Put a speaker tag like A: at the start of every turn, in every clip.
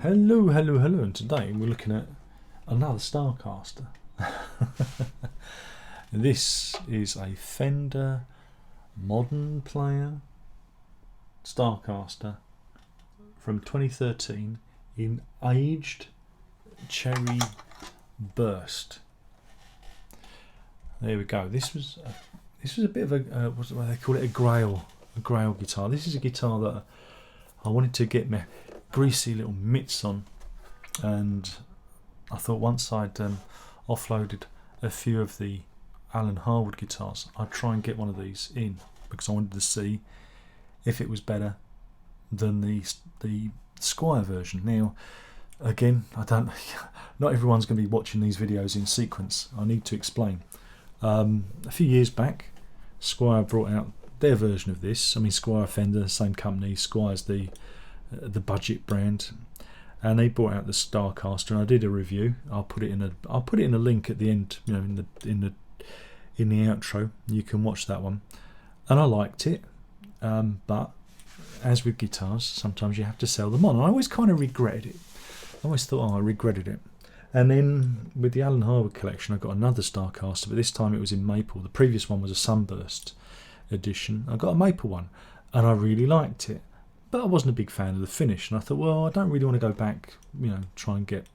A: Hello, hello, hello, and today we're looking at another Starcaster. This is a Fender modern player Starcaster from 2013 in aged cherry burst. There we go. This was a bit of a what do they call it, a grail guitar. This is a guitar that I wanted to get my greasy little mitts on, and I thought once I'd offloaded a few of the Alan Harwood guitars, I'd try and get one of these in, because I wanted to see if it was better than the Squire version. Now again, not everyone's going to be watching these videos in sequence. I need to explain. A few years back, Squire brought out their version of this. I mean, Squire, Fender, same company. Squire's the budget brand, and they brought out the Starcaster, and I did a review. I'll put it in a link at the end, you know, in the outro. You can watch that one, and I liked it. But as with guitars, sometimes you have to sell them on. I always kind of regretted it. I always thought, I regretted it. And then with the Alan Harwood collection, I got another Starcaster, but this time it was in maple. The previous one was a sunburst edition. I got a maple one, and I really liked it. But I wasn't a big fan of the finish, and I thought, well, I don't really want to go back, you know, try and get...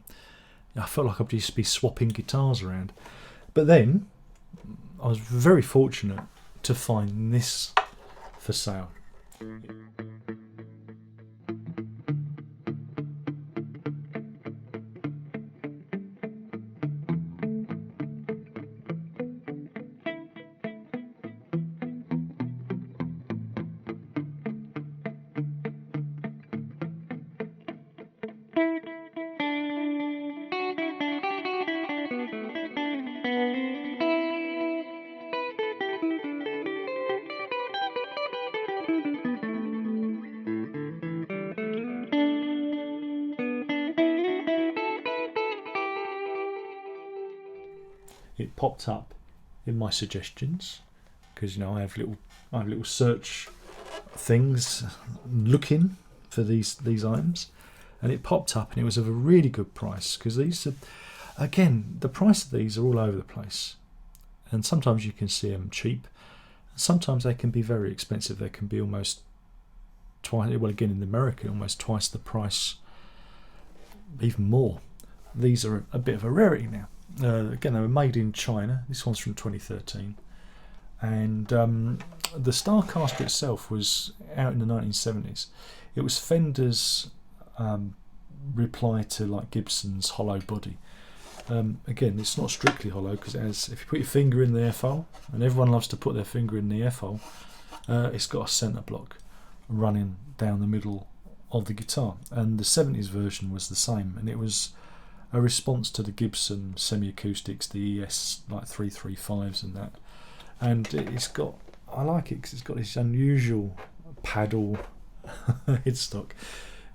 A: I felt like I'd just be swapping guitars around. But then I was very fortunate to find this for sale. It popped up in my suggestions, because you know I have little search things looking for these items, and it popped up, and it was of a really good price, because these are, again, the price of these are all over the place, and sometimes you can see them cheap, sometimes they can be very expensive. They can be almost twice, well, again in America, almost twice the price, even more. These are a bit of a rarity now. Again, they were made in China. This one's from 2013, and the Starcaster itself was out in the 1970s. It was Fender's reply to like Gibson's hollow body. Again, it's not strictly hollow, because it has, if you put your finger in the F hole, and everyone loves to put their finger in the F hole, it's got a centre block running down the middle of the guitar, and the 70s version was the same, and it was a response to the Gibson semi-acoustics, the ES like 335s and that. And it's got, I like it because it's got this unusual paddle headstock.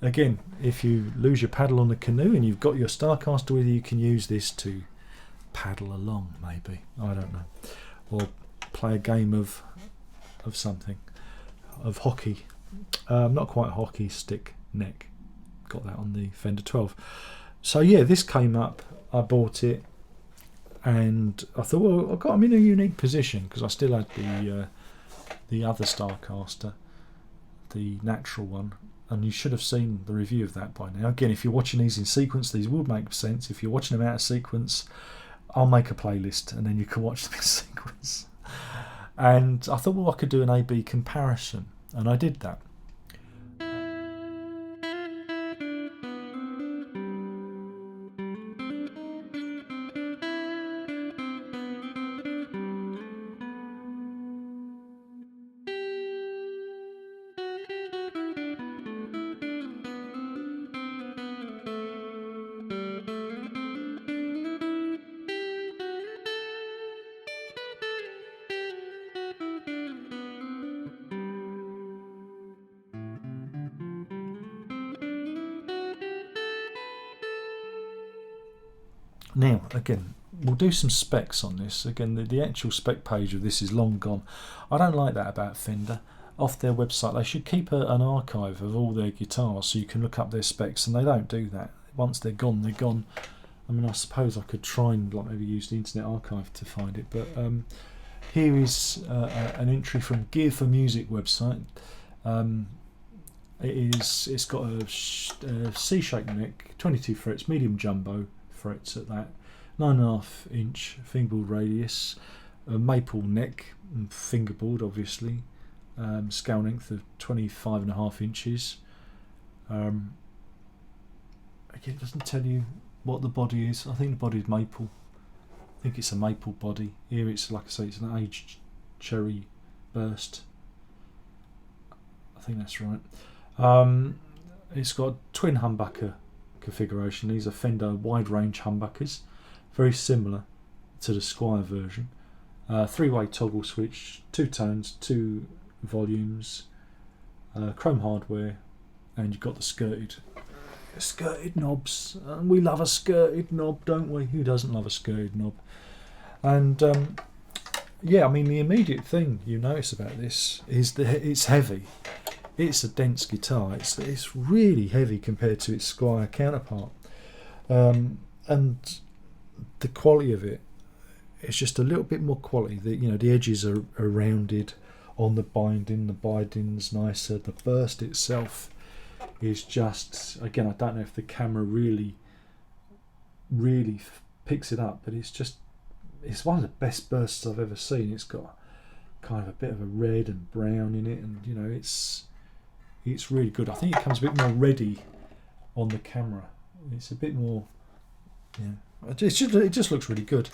A: Again, if you lose your paddle on the canoe and you've got your Starcaster with you, you can use this to paddle along, maybe, I don't know, or play a game of something, of hockey. Not quite hockey stick neck. Got that on the Fender 12. So yeah, this came up, I bought it, and I thought, well, I got them in a unique position because I still had the other Starcaster, the natural one, and you should have seen the review of that by now. Again, if you're watching these in sequence, these would make sense. If you're watching them out of sequence, I'll make a playlist and then you can watch them in sequence. And I thought, well, I could do an A/B comparison, and I did that. Now, again, we'll do some specs on this. Again, the actual spec page of this is long gone. I don't like that about Fender. Off their website, they should keep an archive of all their guitars so you can look up their specs, and they don't do that. Once they're gone, they're gone. I mean, I suppose I could try and maybe use the Internet Archive to find it, but here is an entry from Gear for Music website. It's got a C-shaped neck, 22 frets, medium jumbo frets at that, 9.5 inch fingerboard radius, a maple neck, fingerboard obviously, scale length of 25.5 inches. Again, it doesn't tell you what the body is. I think the body is maple. I think it's a maple body. Here it's, like I say, it's an aged cherry burst. I think that's right. It's got a twin humbucker configuration. These are Fender wide range humbuckers, very similar to the Squier version. 3-way toggle switch, 2 tones, 2 volumes, chrome hardware, and you've got the skirted knobs. We love a skirted knob, don't we? Who doesn't love a skirted knob? And yeah, I mean, the immediate thing you notice about this is that it's heavy. It's a dense guitar. It's really heavy compared to its Squier counterpart, and the quality of it, it's just a little bit more quality. The edges are rounded on the binding. The binding's nicer. The burst itself is just, again, I don't know if the camera really picks it up, but it's one of the best bursts I've ever seen. It's got kind of a bit of a red and brown in it, and it's really good. I think it comes a bit more ready on the camera. It's a bit more, yeah. It just looks really good.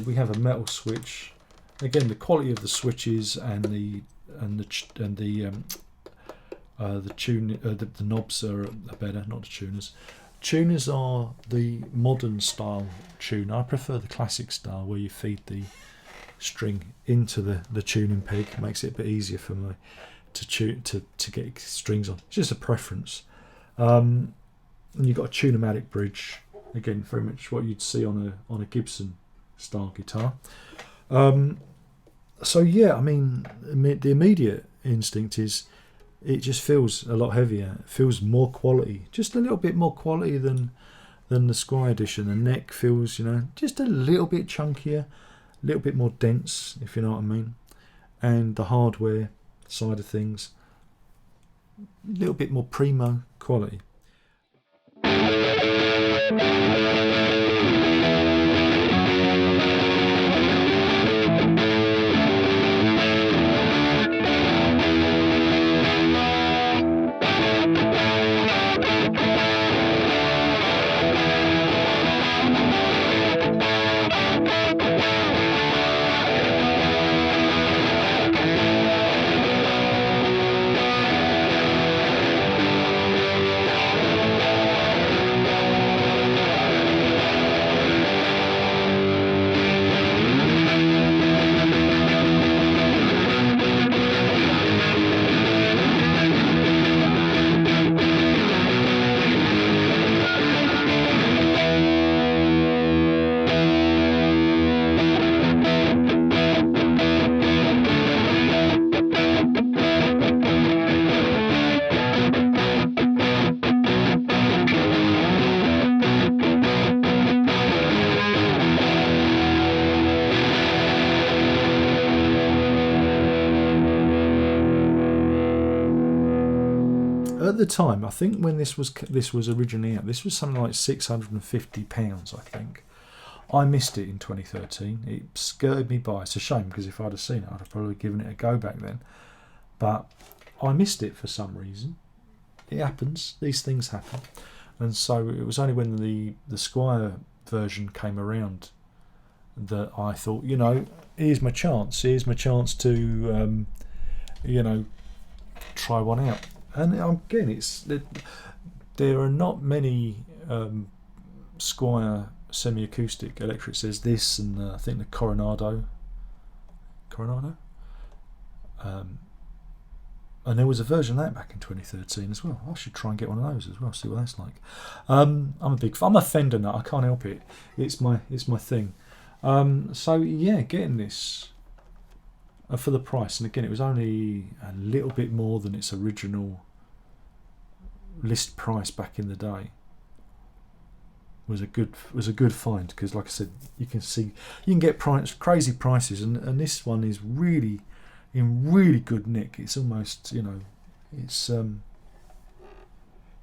A: We have a metal switch. Again, the quality of the switches and the knobs are better, not the tuners. Tuners are the modern style tuner. I prefer the classic style where you feed the string into the tuning peg. It makes it a bit easier for me to get strings on. It's just a preference. And you've got a Tune-O-Matic bridge. Again, very much what you'd see on a Gibson style guitar. So yeah, I mean, the immediate instinct is it just feels a lot heavier. It feels more quality, just a little bit more quality than the Squier edition. The neck feels, just a little bit chunkier, a little bit more dense, if you know what I mean. and the hardware side of things, a little bit more primo quality. At the time, I think when this was originally out, this was something like £650, I think. I missed it in 2013. It skirted me by. It's a shame, because if I'd have seen it, I'd have probably given it a go back then. But I missed it for some reason. It happens. These things happen. And so it was only when the Squier version came around that I thought, you know, here's my chance. Here's my chance to, you know, try one out. And again, there are not many Squier semi-acoustic electrics. There's this, and I think the Coronado, and there was a version of that back in 2013 as well. I should try and get one of those as well, see what that's like. I'm a Fender nut. I can't help it. It's my thing. So yeah, getting this for the price, and again, it was only a little bit more than its original list price back in the day. Was a good find, because like I said, you can get crazy prices, and this one is really in really good nick. It's almost, you know, it's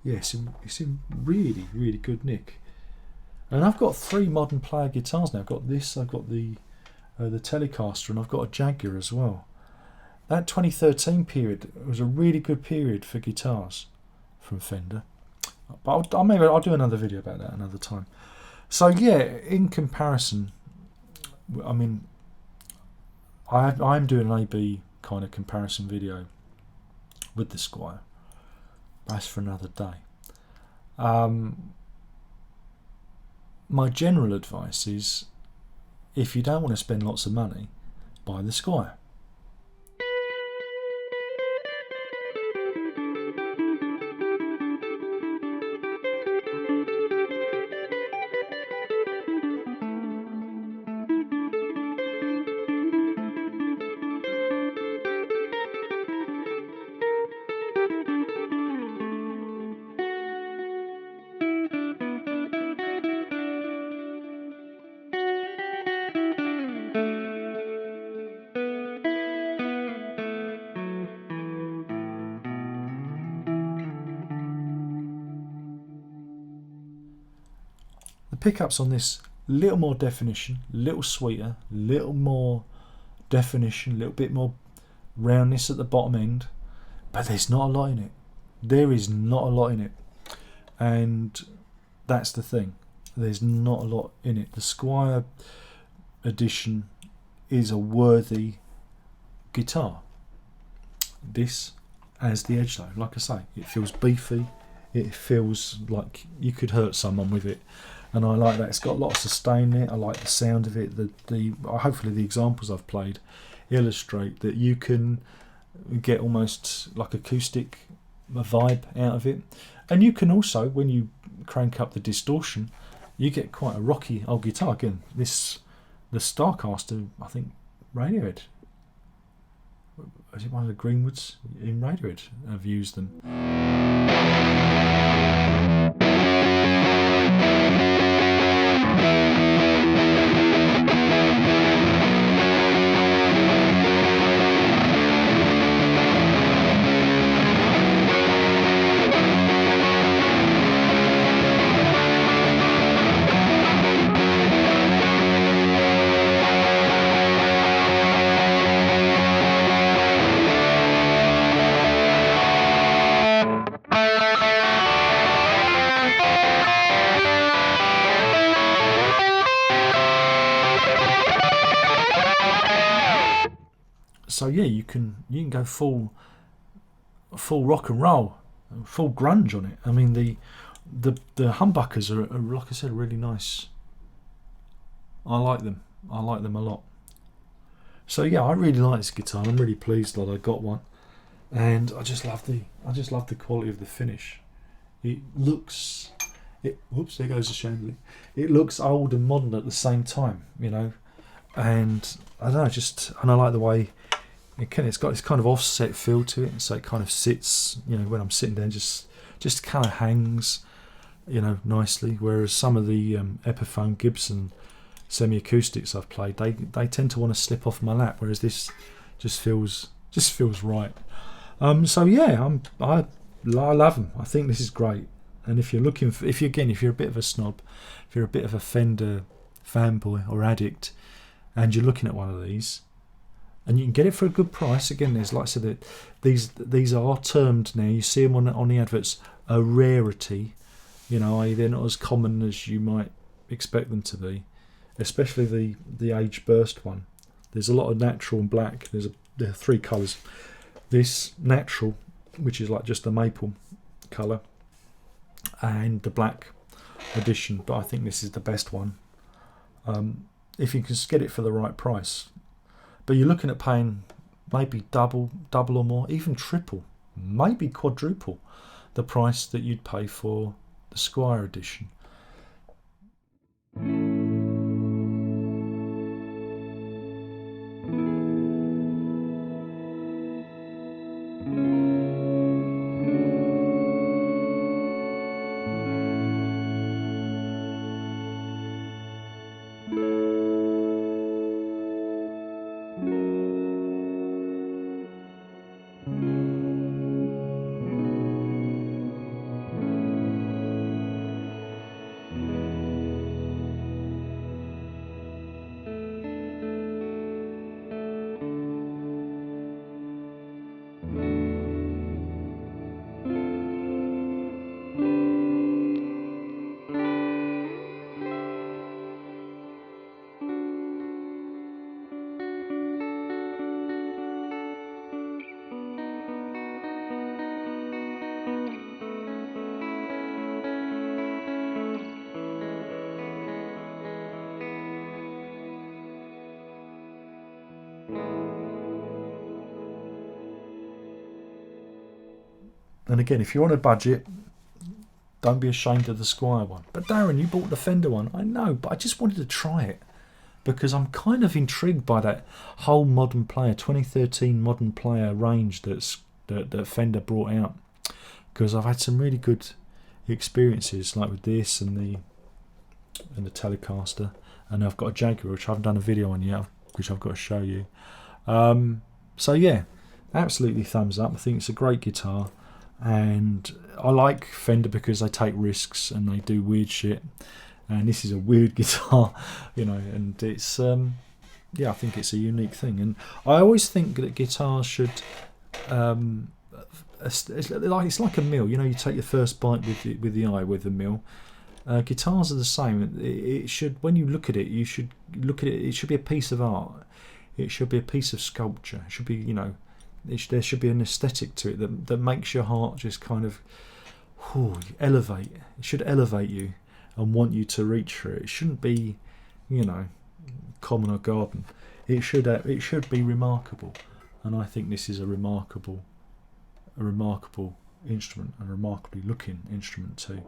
A: it's in really good nick. And I've got 3 modern player guitars now. I've got this, I've got the Telecaster, and I've got a Jaguar as well. That 2013 period was a really good period for guitars from Fender. But I'll do another video about that another time. So yeah, in comparison, I mean, I'm doing an A/B kind of comparison video with the Squier. That's for another day. My general advice is, if you don't want to spend lots of money, buy the Squier. The pickups on this, little more definition, little sweeter, little more definition, a little bit more roundness at the bottom end, but there's not a lot in it. There is not a lot in it, and that's the thing. There's not a lot in it. The Squier edition is a worthy guitar. This has the edge though. Like I say, it feels beefy. It feels like you could hurt someone with it. And I like that. It's got a lot of sustain in it. I like the sound of it. Hopefully the examples I've played illustrate that you can get almost like acoustic vibe out of it. And you can also, when you crank up the distortion, you get quite a rocky old guitar. Again, the Starcaster, I think Radiohead, is it one of the Greenwoods in Radiohead, have used them. So yeah, you can go full rock and roll, full grunge on it. I mean the humbuckers are like I said, really nice. I like them a lot. So yeah, I really like this guitar. I'm really pleased that I got one, and I just love the quality of the finish. Whoops, there goes the chandelier. It looks old and modern at the same time, you know, and I don't know, and I like the way it's got this kind of offset feel to it, so it kind of sits, you know, when I'm sitting down, just kind of hangs, you know, nicely. Whereas some of the Epiphone Gibson semi-acoustics I've played, they tend to want to slip off my lap, whereas this just feels right. So yeah, I love them. I think this is great. And if you're looking for, if you're a bit of a snob, if you're a bit of a Fender fanboy or addict, and you're looking at one of these, and you can get it for a good price. Again, there's like I said, these are termed now. You see them on the adverts, a rarity. You know, they're not as common as you might expect them to be. Especially the age burst one. There's a lot of natural and black. There are 3 colours. This natural, which is like just a maple colour, and the black edition. But I think this is the best one. If you can get it for the right price. But you're looking at paying maybe double or more, even triple, maybe quadruple the price that you'd pay for the Squire edition. And again, if you're on a budget, don't be ashamed of the Squire one. But Darren, you bought the Fender one. I know, but I just wanted to try it because I'm kind of intrigued by that whole Modern Player 2013 Modern Player range that Fender brought out. Because I've had some really good experiences, like with this and the Telecaster, and I've got a Jaguar which I haven't done a video on yet, which I've got to show you. So yeah, absolutely thumbs up. I think it's a great guitar. And I like Fender because they take risks and they do weird shit, and this is a weird guitar, you know, and it's I think it's a unique thing. And I always think that guitars should it's like a meal, you know, you take your first bite with the eye with the meal. Guitars are the same. It should, when you look at it, you should look at it should be a piece of art, it should be a piece of sculpture, it should be, you know, there should be an aesthetic to it that makes your heart just kind of elevate. It should elevate you and want you to reach for it. It shouldn't be, you know, common or garden. It should be remarkable, and I think this is a remarkable instrument, and a remarkably looking instrument too.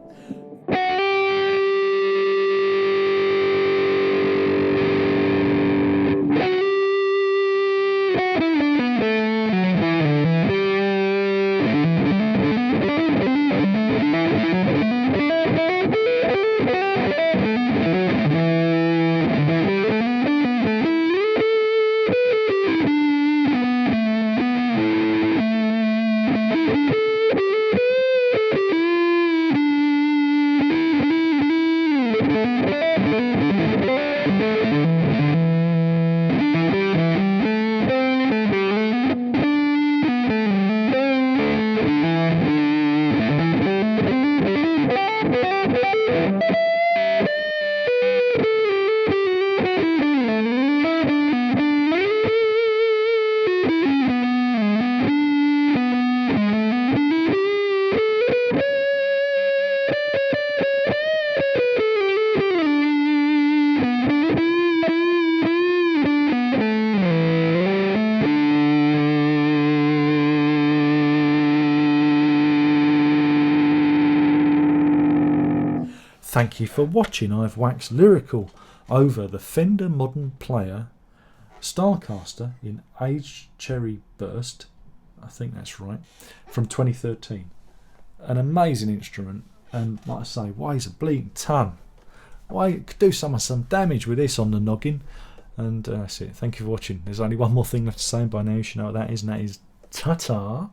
A: Thank you for watching. I've waxed lyrical over the Fender Modern Player Starcaster in Aged Cherry Burst, I think that's right, from 2013. An amazing instrument, and like I say, weighs a bleeding ton. I could do some damage with this on the noggin. And that's it. Thank you for watching. There's only one more thing left to say, by now you should know what that is, and that is ta-ta.